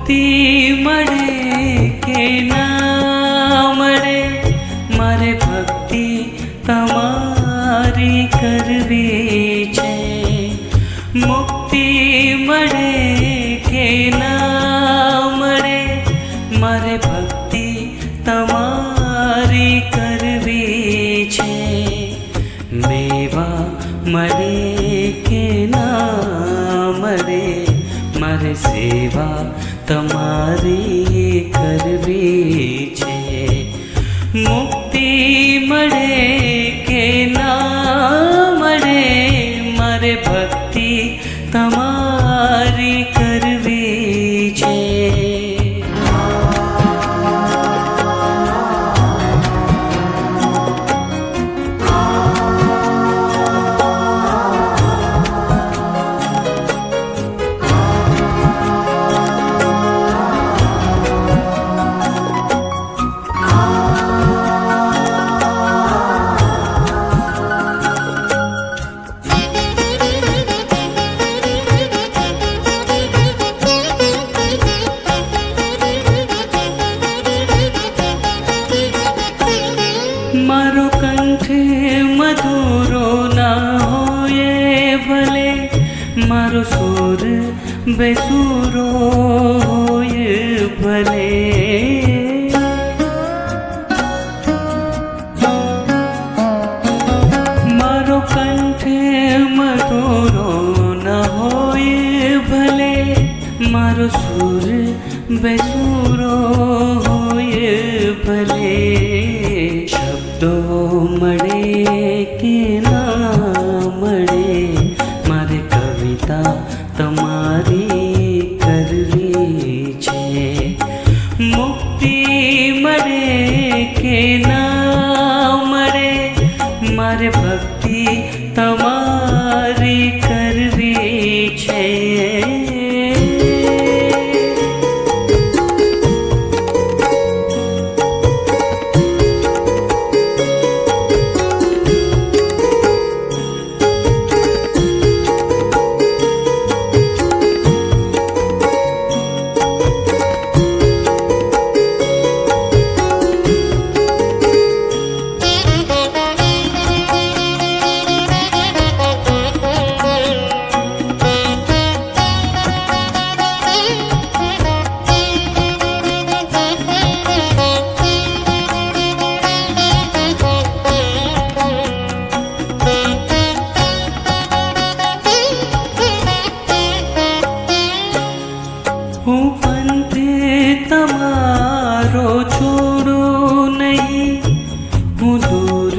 મુક્તિ મળે કે ના મળે, મારે ભક્તિ તમારી કરવી છે. મુક્તિ મળે કે ના મળે, મારે ભક્તિ તમારી કરવી છે. મેવા મળે કે ના મળે, મારે સેવા તમારી કરવી છે. મુક્તિ મળે કે ના મળે, મારે ભક્તિ તમારી કરવી છે. મારો કંઠ મધુરો ના હોય ભલે, મારો સુર બેસુરો હોય ભલે. મારો કંઠ મધુરો ના હોય ભલે, મારો સુર બેસુરો હોય ભલે. શબ્દો મળે કે ના મળે, મારે કવિતા તમારી કરવી છે. મુક્તિ મળે કે ના મળે, મારે ભક્તિ તમારી કરવી છે. હું પંથ તમારો છોડું નહીં, હું દૂર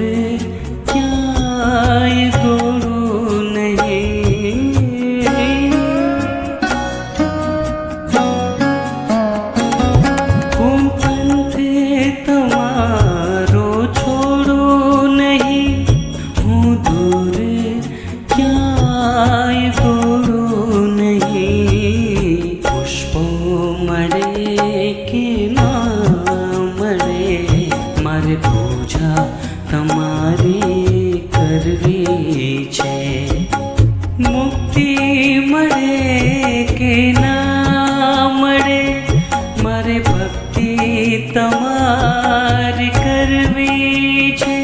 ક્યાંય દોડું નહીં. હું પંથ તમારો છોડું નહીં, હું દૂર ક્યાંય દોડું નહીં. પુષ્પો મળે કે ના મળે, મારે પૂજા તમારી કરવી છે. મુક્તિ મળે કે ના મળે, મારે ભક્તિ તમારી કરવી છે.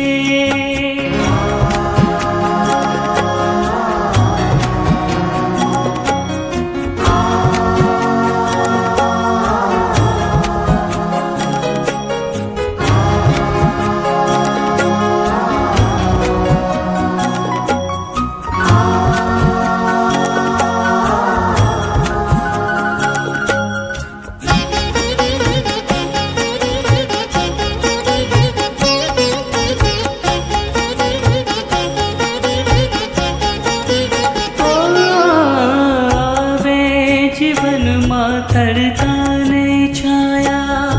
જીવનમાં તડકાને છાયા,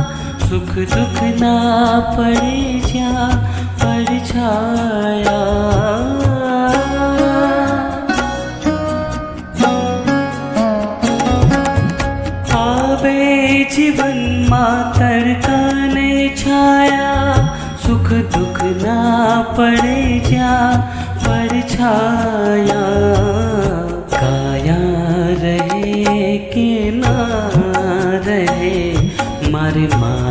સુખ દુઃખ ના પડે જ્યાં પડછાયા. આવે જીવનમાં તડકાને છાયા, સુખ દુઃખ ના પડે જ્યાં પડછાયા. કાયા રહે કે ના રહે, મારે માં